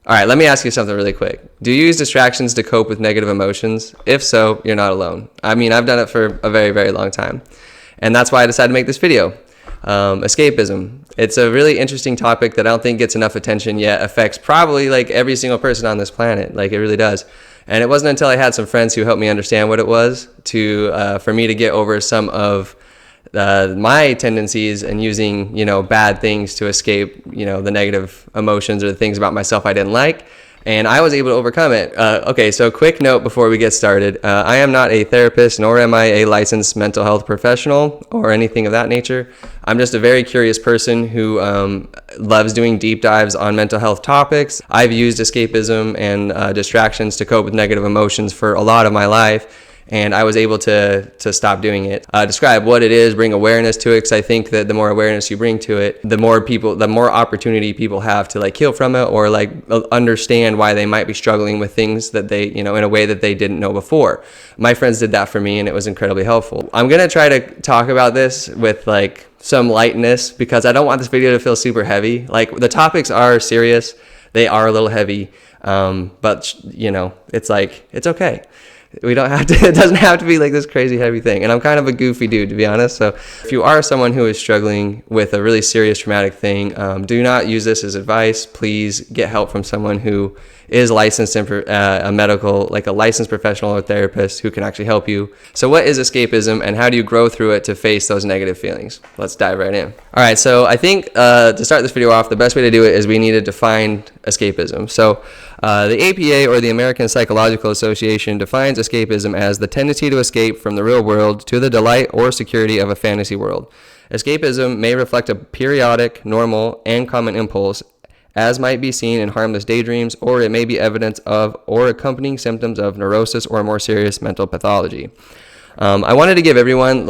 All right, let me ask you something really quick. Do you use distractions to cope with negative emotions? If so, you're not alone. I mean, I've done it for a very, very long time. And that's why I decided to make this video. Escapism. It's a really interesting topic that I don't think gets enough attention yet. Affects probably like every single person on this planet. Like it really does. And it wasn't until I had some friends who helped me understand what it was for me to get over some of my tendencies and using, bad things to escape, the negative emotions or the things about myself I didn't like. And I was able to overcome it. Okay, so quick note before we get started. I am not a therapist, nor am I a licensed mental health professional or anything of that nature. I'm just a very curious person who loves doing deep dives on mental health topics. I've used escapism and distractions to cope with negative emotions for a lot of my life. And I was able to stop doing it. Describe what it is, bring awareness to it, because I think that the more awareness you bring to it, the more opportunity people have to like heal from it or like understand why they might be struggling with things that they, in a way that they didn't know before. My friends did that for me and it was incredibly helpful. I'm gonna try to talk about this with like some lightness because I don't want this video to feel super heavy. Like the topics are serious, they are a little heavy, but it's okay. We don't have to, it doesn't have to be like this crazy heavy thing. And I'm kind of a goofy dude, to be honest. So if you are someone who is struggling with a really serious traumatic thing, do not use this as advice. Please get help from someone who is licensed in a licensed professional or therapist who can actually help you. So what is escapism and how do you grow through it to face those negative feelings? Let's dive right in. All right, so I think to start this video off, the best way to do it is we need to define escapism. So the APA, or the American Psychological Association, defines escapism as the tendency to escape from the real world to the delight or security of a fantasy world. Escapism may reflect a periodic, normal, and common impulse, as might be seen in harmless daydreams, or it may be evidence of or accompanying symptoms of neurosis or more serious mental pathology. I wanted to give everyone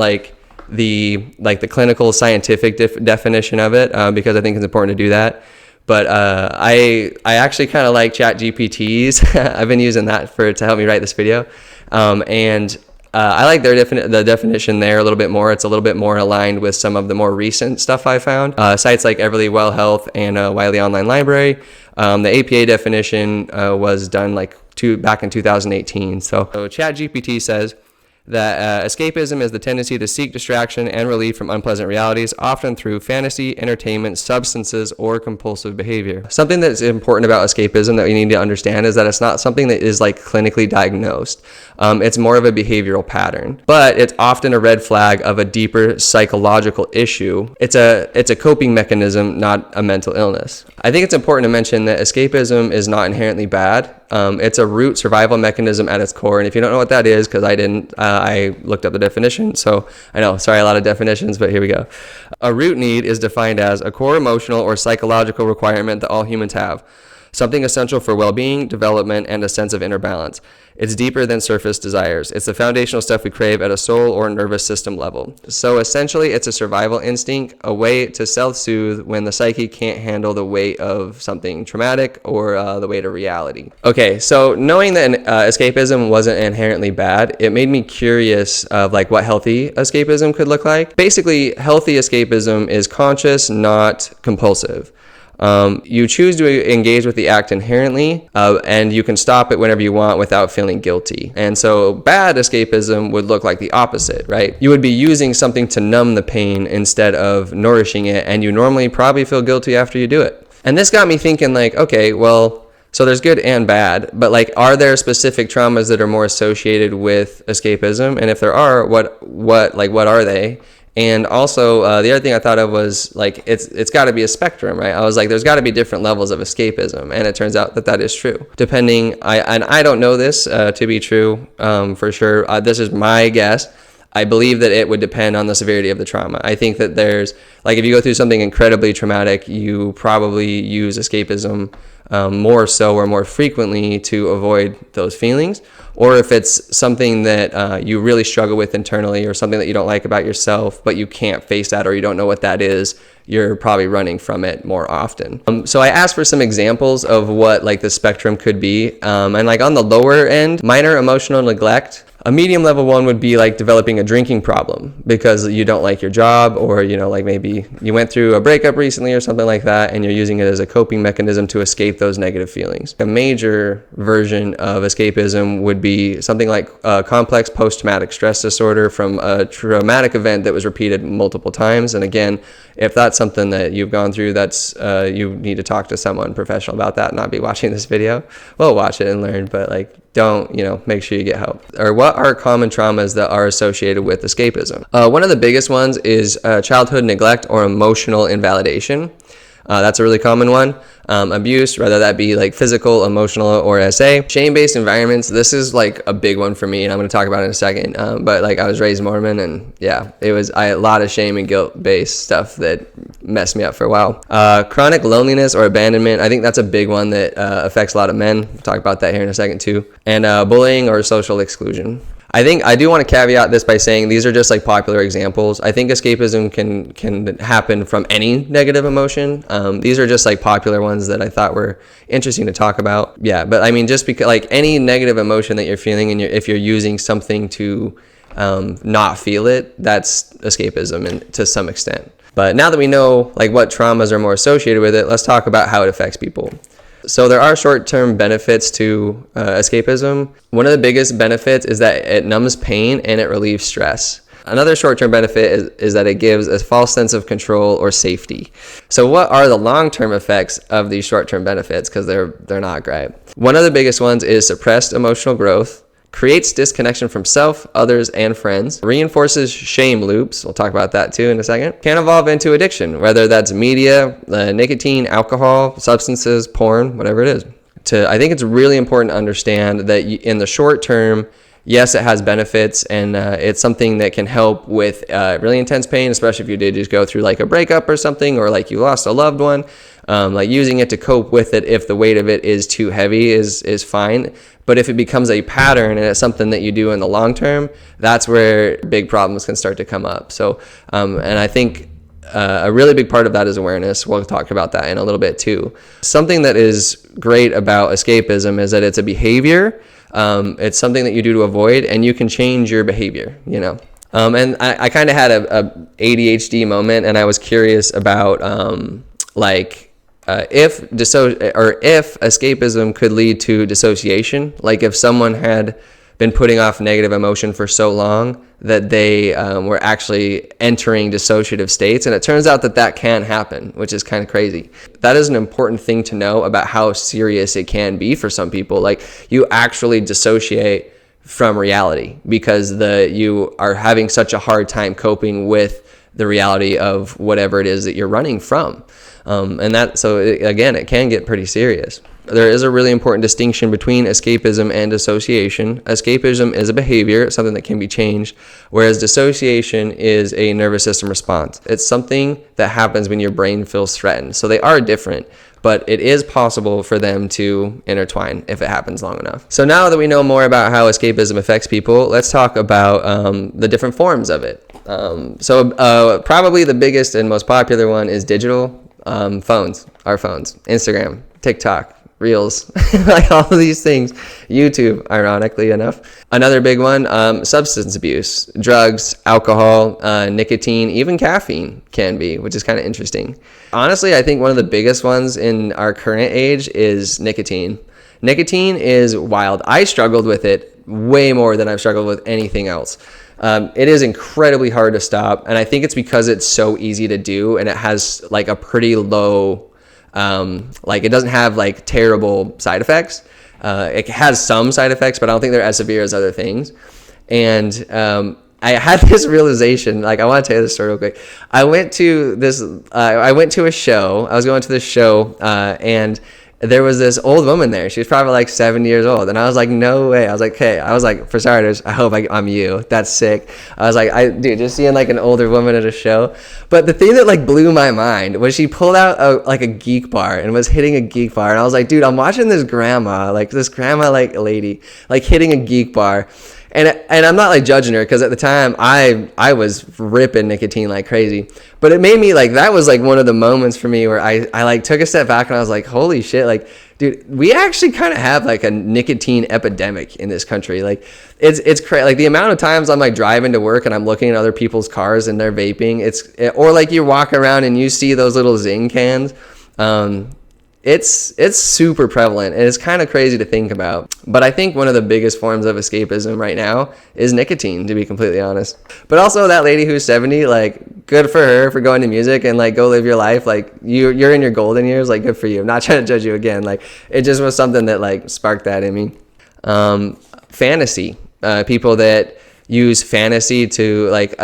the clinical scientific definition of it because I think it's important to do that. But I actually kind of like ChatGPT's. I've been using that to help me write this video, and I like the definition there a little bit more. It's a little bit more aligned with some of the more recent stuff I found. Sites like Everly Well Health and Wiley Online Library. The APA definition was done back in 2018. So ChatGPT says that escapism is the tendency to seek distraction and relief from unpleasant realities, often through fantasy, entertainment, substances, or compulsive behavior. Something that's important about escapism that we need to understand is that it's not something that is clinically diagnosed. It's more of a behavioral pattern, but it's often a red flag of a deeper psychological issue. It's a coping mechanism, not a mental illness. I think it's important to mention that escapism is not inherently bad. It's a root survival mechanism at its core. And if you don't know what that is, because I didn't, I looked up the definition. So I know, sorry, a lot of definitions, but here we go. A root need is defined as a core emotional or psychological requirement that all humans have. Something essential for well-being, development, and a sense of inner balance. It's deeper than surface desires. It's the foundational stuff we crave at a soul or nervous system level. So essentially, it's a survival instinct, a way to self-soothe when the psyche can't handle the weight of something traumatic or the weight of reality. Okay, so knowing that escapism wasn't inherently bad, it made me curious of what healthy escapism could look like. Basically, healthy escapism is conscious, not compulsive. You choose to engage with the act inherently, and you can stop it whenever you want without feeling guilty. And so bad escapism would look like the opposite, right? You would be using something to numb the pain instead of nourishing it, and you normally probably feel guilty after you do it. And this got me thinking okay, well, so there's good and bad, but are there specific traumas that are more associated with escapism? And if there are, what are they? And also, the other thing I thought of was it's got to be a spectrum, right? I was there's got to be different levels of escapism, and it turns out that is true. I don't know this to be true for sure. This is my guess. I believe that it would depend on the severity of the trauma. I think that there's if you go through something incredibly traumatic, you probably use escapism more so or more frequently to avoid those feelings. Or if it's something that you really struggle with internally, or something that you don't like about yourself, but you can't face that, or you don't know what that is, you're probably running from it more often. So I asked for some examples of what the spectrum could be. And on the lower end, minor emotional neglect A medium level one would be like developing a drinking problem because you don't like your job, or, you know, like maybe you went through a breakup recently or something like that, and you're using it as a coping mechanism to escape those negative feelings. A major version of escapism would be something like complex post-traumatic stress disorder from a traumatic event that was repeated multiple times. And again, if that's something that you've gone through, that's you need to talk to someone professional about that, not be watching this video. Well, watch it and learn, but like, don't, you know, make sure you get help. Or what are common traumas that are associated with escapism? One of the biggest ones is childhood neglect or emotional invalidation. That's a really common one. Abuse, whether that be like physical, emotional, or SA. Shame-based environments, this is like a big one for me, and I'm going to talk about it in a second. But like, I was raised Mormon, and yeah, a lot of shame and guilt-based stuff that messed me up for a while. Chronic loneliness or abandonment, I think that's a big one that affects a lot of men. We'll talk about that here in a second too. And bullying or social exclusion. I think I do want to caveat this by saying these are just like popular examples. I think escapism can happen from any negative emotion. These are just like popular ones that I thought were interesting to talk about. Yeah, but I mean, just because like any negative emotion that you're feeling, and if you're using something to not feel it, that's escapism and to some extent. But now that we know like what traumas are more associated with it, let's talk about how it affects people. So there are short-term benefits to escapism. One of the biggest benefits is that it numbs pain and it relieves stress. Another short-term benefit is that it gives a false sense of control or safety. So what are the long-term effects of these short-term benefits? Because they're not great. One of the biggest ones is suppressed emotional growth, creates disconnection from self, others, and friends, reinforces shame loops, we'll talk about that too in a second, can evolve into addiction, whether that's media, nicotine, alcohol, substances, porn, whatever it is. I think it's really important to understand that in the short term, yes, it has benefits, and it's something that can help with really intense pain, especially if you did just go through like a breakup or something, or like you lost a loved one. Like using it to cope with it if the weight of it is too heavy is fine. But if it becomes a pattern and it's something that you do in the long term, that's where big problems can start to come up. So, and I think a really big part of that is awareness. We'll talk about that in a little bit too. Something that is great about escapism is that it's a behavior. It's something that you do to avoid, and you can change your behavior, you know. And I kind of had a ADHD moment, and I was curious about if escapism could lead to dissociation, like if someone had been putting off negative emotion for so long that they were actually entering dissociative states. And it turns out that can happen, which is kind of crazy. That is an important thing to know about how serious it can be for some people. Like, you actually dissociate from reality because you are having such a hard time coping with the reality of whatever it is that you're running from. It can get pretty serious. There is a really important distinction between escapism and dissociation. Escapism is a behavior, something that can be changed, whereas dissociation is a nervous system response. It's something that happens when your brain feels threatened. So they are different, but it is possible for them to intertwine if it happens long enough. So now that we know more about how escapism affects people, let's talk about the different forms of it. Probably the biggest and most popular one is digital phones, our phones, Instagram, TikTok, Reels, like all of these things, YouTube, ironically enough. Another big one, substance abuse, drugs, alcohol, nicotine, even caffeine can be, which is kind of interesting. Honestly, I think one of the biggest ones in our current age is nicotine. Nicotine is wild. I struggled with it way more than I've struggled with anything else. It is incredibly hard to stop, and I think it's because it's so easy to do, and it has like a pretty low, it doesn't have like terrible side effects. It has some side effects, but I don't think they're as severe as other things. And I had this realization, like, I want to tell you this story real quick. I went to a show. I was going to this show, and there was this old woman there. She was probably like 70 years old. And I was like, no way. I was like, okay. I was like, for starters, I hope I'm you. That's sick. I was like, dude, just seeing like an older woman at a show. But the thing that like blew my mind was she pulled out a geek bar and was hitting a geek bar. And I was like, dude, I'm watching this grandma like lady, like hitting a geek bar. And I'm not like judging her, because at the time I was ripping nicotine like crazy. But it made me like, that was like one of the moments for me where I like took a step back and I was like, holy shit, like, Dude, we actually kind of have like a nicotine epidemic in this country. Like it's crazy. Like the amount of times I'm like driving to work and I'm looking at other people's cars and they're vaping. Or like you walk around and you see those little Zing cans. It's super prevalent, and it's kind of crazy to think about. But I think one of the biggest forms of escapism right now is nicotine, to be completely honest. But also that lady who's 70, like, good for her for going to music and like go live your life. Like you're in your golden years, like good for you. I'm not trying to judge you again. Like it just was something that like sparked that in me. Fantasy, people that use fantasy to like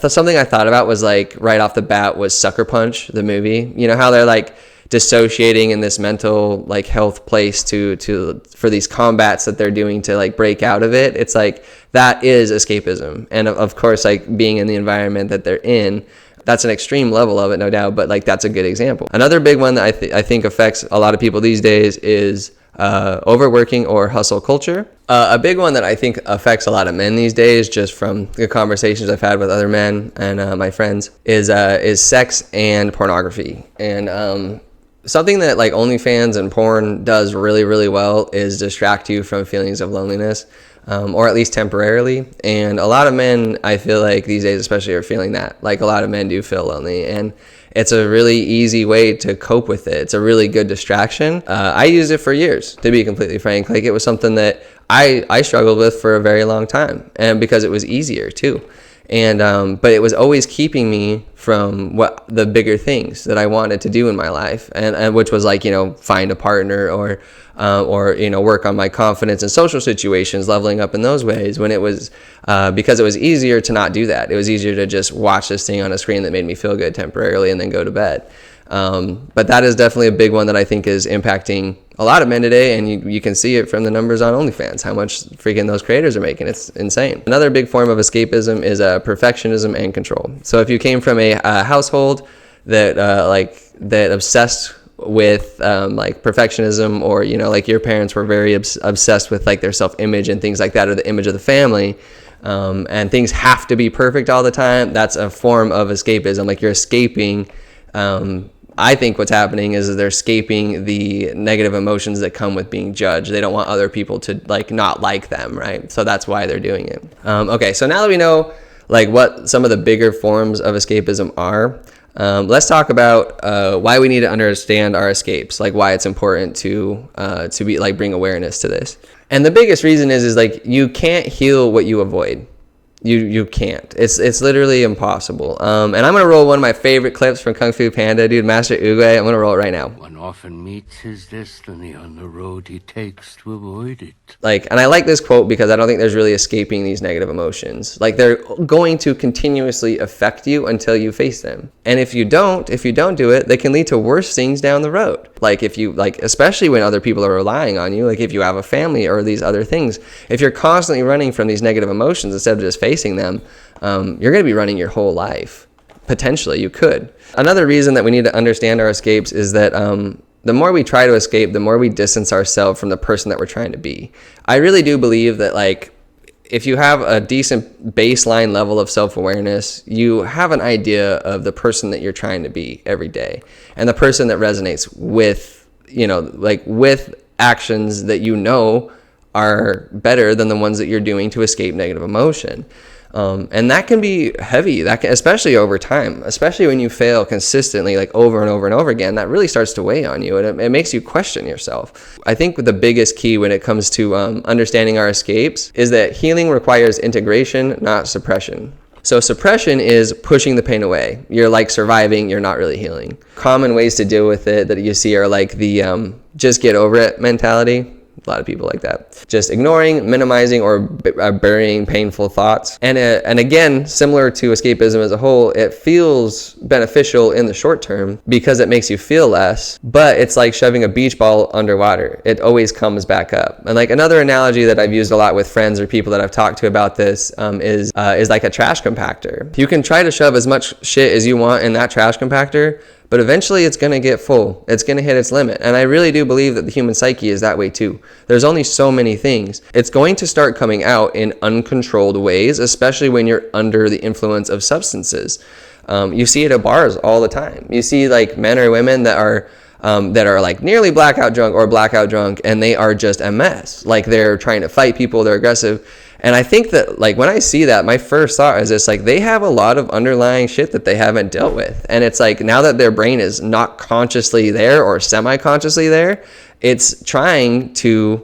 something I thought about was like right off the bat was Sucker Punch, the movie. You know how they're like dissociating in this mental like health place for these combats that they're doing to like break out of it. It's like that is escapism, and of course like being in the environment that they're in, that's an extreme level of it, no doubt, but like that's a good example. Another big one that I think affects a lot of people these days is overworking or hustle culture. A big one that I think affects a lot of men these days, just from the conversations I've had with other men and my friends, is sex and pornography. And something that like OnlyFans and porn does really, really well is distract you from feelings of loneliness, or at least temporarily. And a lot of men, I feel like these days especially, are feeling that. Like a lot of men do feel lonely, and it's a really easy way to cope with it. It's a really good distraction. I used it for years, to be completely frank. Like it was something that I struggled with for a very long time, and because it was easier too. And but it was always keeping me from what the bigger things that I wanted to do in my life, and which was like, you know, find a partner or you know, work on my confidence in social situations, leveling up in those ways, when it was because it was easier to not do that. It was easier to just watch this thing on a screen that made me feel good temporarily and then go to bed. But that is definitely a big one that I think is impacting a lot of men today, and you can see it from the numbers on OnlyFans, how much freaking those creators are making. It's insane. Another big form of escapism is perfectionism and control. So if you came from a household that that obsessed with like perfectionism, or you know, like your parents were very obsessed with like their self-image and things like that, or the image of the family, and things have to be perfect all the time, that's a form of escapism. Like you're escaping. I think what's happening is they're escaping the negative emotions that come with being judged. They don't want other people to like not like them, right? So that's why they're doing it. Okay, so now that we know like what some of the bigger forms of escapism are, let's talk about why we need to understand our escapes, like why it's important to be like bring awareness to this. And the biggest reason is like you can't heal what you avoid. You can't. It's literally impossible. And I'm gonna roll one of my favorite clips from Kung Fu Panda, dude, Master Oogway. I'm gonna roll it right now. One often meets his destiny on the road he takes to avoid it. Like, and I like this quote because I don't think there's really escaping these negative emotions. Like they're going to continuously affect you until you face them. And if you don't do it, they can lead to worse things down the road. Like if you like, especially when other people are relying on you, like if you have a family or these other things, if you're constantly running from these negative emotions instead of just facing them, you're going to be running your whole life. Potentially, you could. Another reason that we need to understand our escapes is that the more we try to escape, the more we distance ourselves from the person that we're trying to be. I really do believe that like if you have a decent baseline level of self-awareness, you have an idea of the person that you're trying to be every day, and the person that resonates with, you know, like with actions that you know are better than the ones that you're doing to escape negative emotion. And that can be heavy, especially over time, especially when you fail consistently, like over and over and over again. That really starts to weigh on you, and it makes you question yourself. I think the biggest key when it comes to understanding our escapes is that healing requires integration, not suppression. So suppression is pushing the pain away. You're like surviving, you're not really healing. Common ways to deal with it that you see are like the just get over it mentality. A lot of people like that. Just ignoring, minimizing, or burying painful thoughts. And again, similar to escapism as a whole, it feels beneficial in the short term because it makes you feel less, but it's like shoving a beach ball underwater. It always comes back up. And like another analogy that I've used a lot with friends or people that I've talked to about this is like a trash compactor. You can try to shove as much shit as you want in that trash compactor, but eventually it's going to get full. It's going to hit its limit. And I really do believe that the human psyche is that way too. There's only so many things. It's going to start coming out in uncontrolled ways, especially when you're under the influence of substances. You see it at bars all the time. You see like men or women that are that are like nearly blackout drunk or blackout drunk, and they are just a mess. Like they're trying to fight people, they're aggressive. And I think that like when I see that, my first thought is this, like they have a lot of underlying shit that they haven't dealt with. And it's like now that their brain is not consciously there or semi-consciously there, it's trying to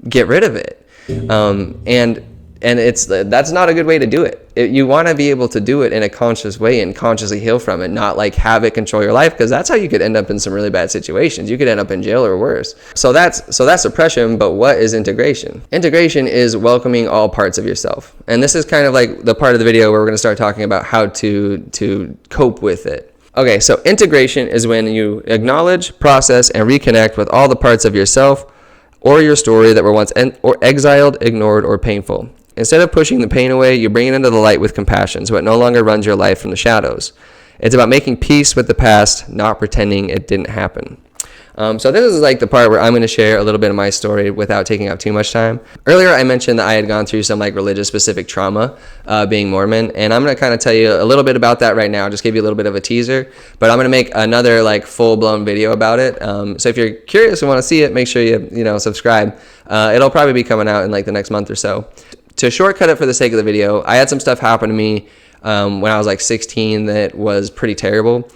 get rid of it. And that's not a good way to do it. You want to be able to do it in a conscious way and consciously heal from it, not like have it control your life, because that's how you could end up in some really bad situations. You could end up in jail or worse. So that's suppression. But what is integration? Integration is welcoming all parts of yourself. And this is kind of like the part of the video where we're going to start talking about how to cope with it. Okay, so integration is when you acknowledge, process, and reconnect with all the parts of yourself or your story that were once exiled, ignored, or painful. Instead of pushing the pain away, you bring it into the light with compassion, so it no longer runs your life from the shadows. It's about making peace with the past, not pretending it didn't happen. So this is like the part where I'm going to share a little bit of my story without taking up too much time. Earlier, I mentioned that I had gone through some like religious-specific trauma, being Mormon, and I'm going to kind of tell you a little bit about that right now. Just give you a little bit of a teaser, but I'm going to make another like full-blown video about it. So if you're curious and want to see it, make sure you subscribe. It'll probably be coming out in like the next month or so. To shortcut it for the sake of the video, I had some stuff happen to me when I was like 16 that was pretty terrible,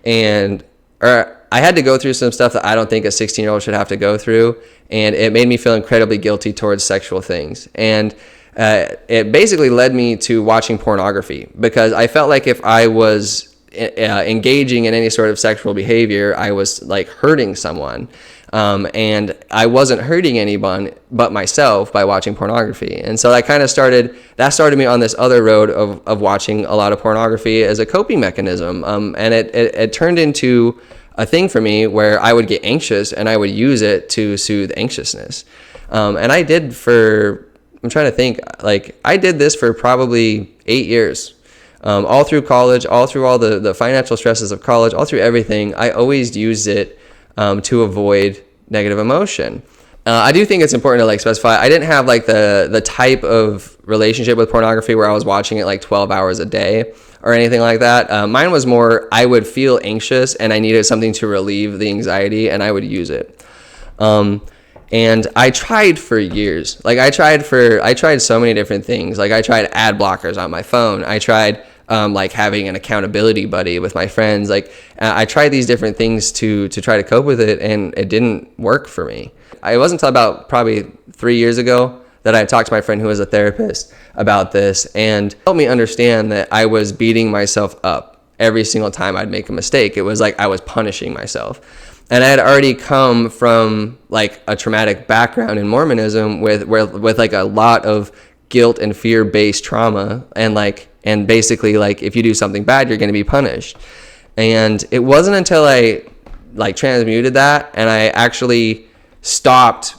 and I had to go through some stuff that I don't think a 16-year-old should have to go through, and it made me feel incredibly guilty towards sexual things. And it basically led me to watching pornography, because I felt like if I was engaging in any sort of sexual behavior, I was like hurting someone. And I wasn't hurting anyone but myself by watching pornography. And so that started me on this other road of watching a lot of pornography as a coping mechanism. And it turned into a thing for me where I would get anxious and I would use it to soothe anxiousness. And I did I'm trying to think, like I did this for probably 8 years. All through college, all through all the financial stresses of college, all through everything, I always used it to avoid negative emotion. I do think it's important to like specify, I didn't have like the type of relationship with pornography where I was watching it like 12 hours a day or anything like that. Mine was more, I would feel anxious and I needed something to relieve the anxiety, and I would use it. And I tried for years. Like I tried so many different things. Like I tried ad blockers on my phone. I tried like having an accountability buddy with my friends. Like I tried these different things to try to cope with it, and it didn't work for me. It wasn't until about probably 3 years ago that I talked to my friend who was a therapist about this, and helped me understand that I was beating myself up every single time I'd make a mistake. It was like I was punishing myself. And I had already come from like a traumatic background in Mormonism with like a lot of guilt and fear-based trauma, and basically like if you do something bad, you're going to be punished. And it wasn't until I like transmuted that and I actually stopped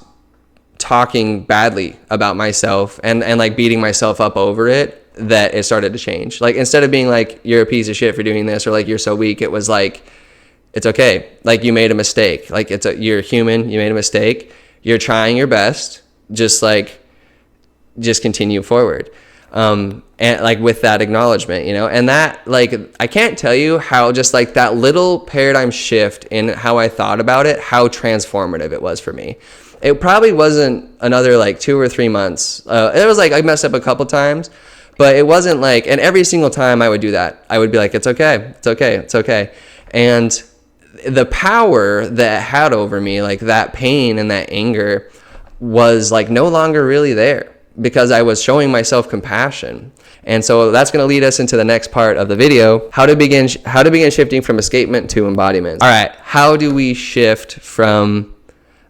talking badly about myself and like beating myself up over it, that it started to change. Like instead of being like, you're a piece of shit for doing this, or like you're so weak, it was like, it's okay. Like you made a mistake. Like you're human. You made a mistake. You're trying your best. Just continue forward. And like with that acknowledgement, and that like, I can't tell you how just like that little paradigm shift in how I thought about it, how transformative it was for me. It probably wasn't another like 2 or 3 months. It was like, I messed up a couple times, but it wasn't like, and every single time I would do that, I would be like, it's okay. It's okay. It's okay. And the power that it had over me, like that pain and that anger, was like no longer really there, because I was showing myself compassion. And so that's going to lead us into the next part of the video, how to begin shifting from escapement to embodiment. All right, how do we shift from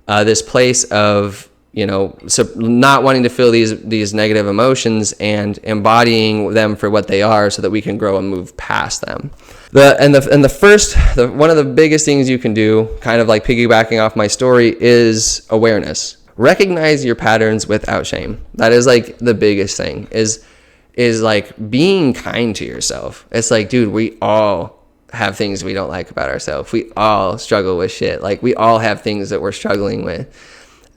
this place of not wanting to feel these negative emotions and embodying them for what they are, so that we can grow and move past them. One of the biggest things you can do, kind of like piggybacking off my story, is awareness. Recognize your patterns without shame. That is like the biggest thing, is like being kind to yourself. It's like, dude, we all have things we don't like about ourselves. We all struggle with shit. Like we all have things that we're struggling with.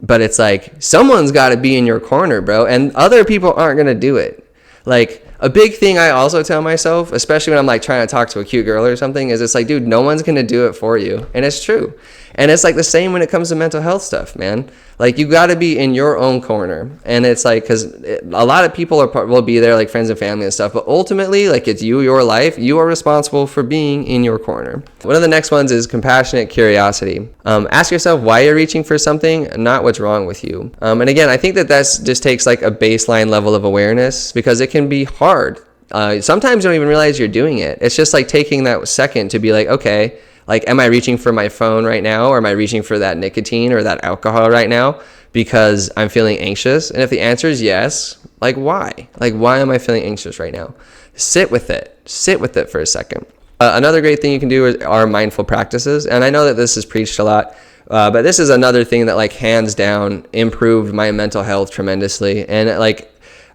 But it's like, someone's got to be in your corner, bro. And other people aren't going to do it. Like a big thing I also tell myself, especially when I'm like trying to talk to a cute girl or something, is it's like, dude, no one's going to do it for you. And it's true. And it's like the same when it comes to mental health stuff, man. Like, you got to be in your own corner. And it's like, because a lot of people will be there, like friends and family and stuff, but ultimately, like, it's you, your life. You are responsible for being in your corner. One of the next ones is compassionate curiosity. Ask yourself why you're reaching for something, not what's wrong with you. And again, I think that that's just takes like a baseline level of awareness, because it can be hard. Sometimes you don't even realize you're doing it. It's just like taking that second to be like, okay, like, am I reaching for my phone right now? Or am I reaching for that nicotine or that alcohol right now because I'm feeling anxious? And if the answer is yes, like, why? Like, why am I feeling anxious right now? Sit with it. Sit with it for a second. Another great thing you can do are mindful practices. And I know that this is preached a lot, but this is another thing that, like, hands down improved my mental health tremendously. And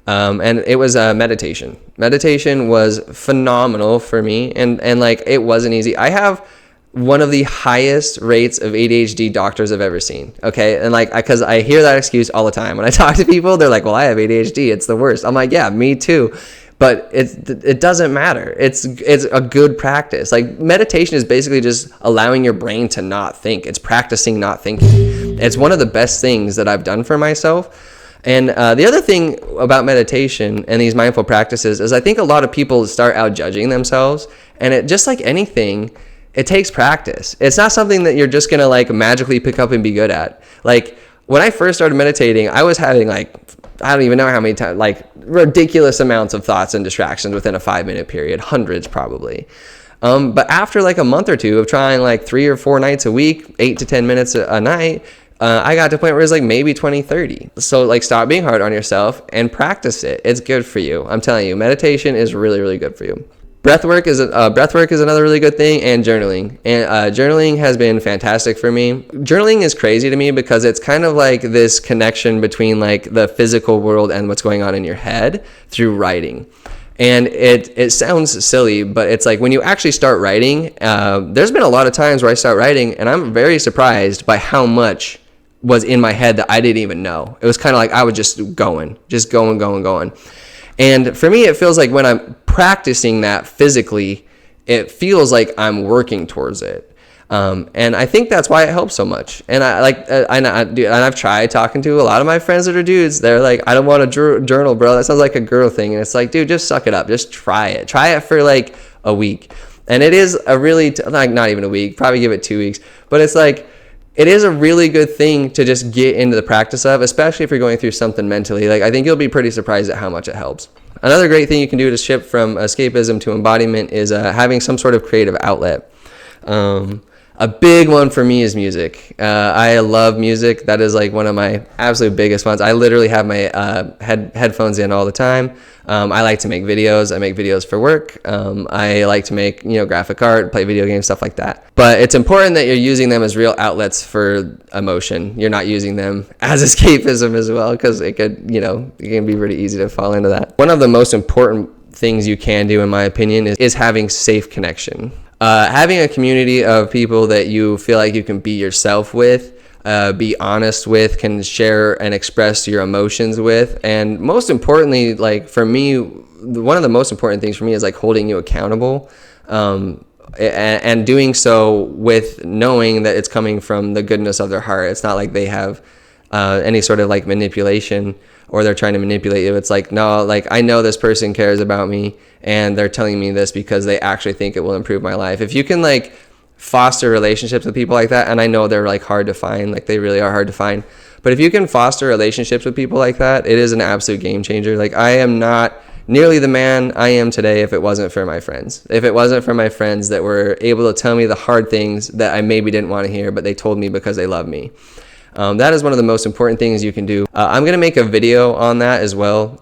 and it was meditation. Meditation was phenomenal for me. And like, it wasn't easy. I have one of the highest rates of ADHD doctors I've ever seen. Okay. And like, because I hear that excuse all the time. When I talk to people, they're like, well, I have ADHD. It's the worst. I'm like, yeah, me too. But it doesn't matter. It's a good practice. Like, meditation is basically just allowing your brain to not think. It's practicing not thinking. It's one of the best things that I've done for myself. And the other thing about meditation and these mindful practices is I think a lot of people start out judging themselves. And it, just like anything, it takes practice. It's not something that you're just going to like magically pick up and be good at. Like, when I first started meditating, I was having like, I don't even know how many times, like ridiculous amounts of thoughts and distractions within a 5-minute period, hundreds probably. But after like a month or two of trying like 3 or 4 nights a week, 8 to 10 minutes a night, I got to a point where it's like maybe 20, 30. So like, stop being hard on yourself and practice it. It's good for you. I'm telling you, meditation is really, really good for you. Breathwork is another really good thing, and journaling. And journaling has been fantastic for me. Journaling is crazy to me because it's kind of like this connection between like the physical world and what's going on in your head through writing. And it sounds silly, but it's like when you actually start writing, there's been a lot of times where I start writing and I'm very surprised by how much was in my head that I didn't even know. It was kind of like I was just going. And for me, it feels like when I'm practicing that physically, it feels like I'm working towards it. And I think that's why it helps so much. And I've tried talking to a lot of my friends that are dudes. They're like, I don't want to journal, bro. That sounds like a girl thing. And it's like, dude, just suck it up. Just try it. Try it for like a week. And it is a really, like not even a week, probably give it 2 weeks. But it's like, it is a really good thing to just get into the practice of, especially if you're going through something mentally. Like, I think you'll be pretty surprised at how much it helps. Another great thing you can do to shift from escapism to embodiment is having some sort of creative outlet. A big one for me is music. I love music. That is like one of my absolute biggest ones. I literally have my headphones in all the time. I like to make videos. I make videos for work. I like to make, graphic art, play video games, stuff like that. But it's important that you're using them as real outlets for emotion. You're not using them as escapism as well, because it could, it can be pretty easy to fall into that. One of the most important things you can do, in my opinion, is having safe connection. Having a community of people that you feel like you can be yourself with, be honest with, can share and express your emotions with. And most importantly, like for me, one of the most important things for me is like holding you accountable, and doing so with knowing that it's coming from the goodness of their heart. It's not like they have any sort of like manipulation, or they're trying to manipulate you. It's like, no, like I know this person cares about me and they're telling me this because they actually think it will improve my life. If you can like foster relationships with people like that, and I know they're like hard to find, like they really are hard to find, but if you can foster relationships with people like that, it is an absolute game changer. Like, I am not nearly the man I am today if it wasn't for my friends. If it wasn't for my friends that were able to tell me the hard things that I maybe didn't want to hear, but they told me because they love me. That is one of the most important things you can do. I'm going to make a video on that as well.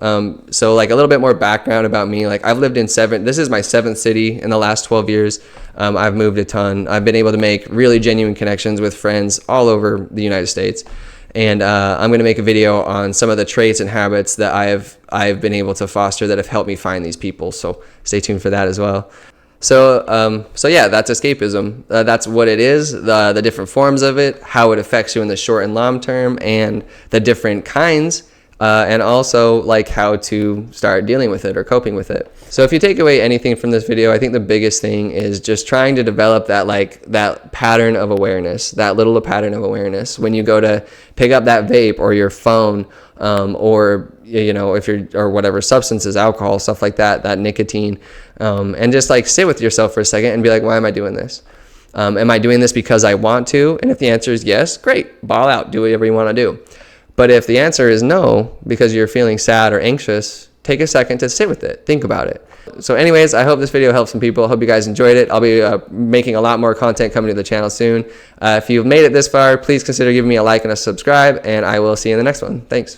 So like a little bit more background about me. Like, I've lived in this is my 7th city in the last 12 years. I've moved a ton. I've been able to make really genuine connections with friends all over the United States. And I'm going to make a video on some of the traits and habits that I've been able to foster that have helped me find these people. So stay tuned for that as well. So yeah, that's escapism. That's what it is, the different forms of it, how it affects you in the short and long term, and the different kinds and also like how to start dealing with it or coping with it. So if you take away anything from this video, I think the biggest thing is just trying to develop that pattern of awareness, that little pattern of awareness when you go to pick up that vape or your phone, or if you're, or whatever substances, alcohol, stuff like that nicotine, and just like sit with yourself for a second and be like, why am I doing this? Am I doing this because I want to? And if the answer is yes, great, ball out, do whatever you want to do. But if the answer is no, because you're feeling sad or anxious, take a second to sit with it, think about it. So anyways, I hope this video helped some people. I hope you guys enjoyed it. I'll be making a lot more content coming to the channel soon. If you've made it this far, please consider giving me a like and a subscribe, and I will see you in the next one. Thanks.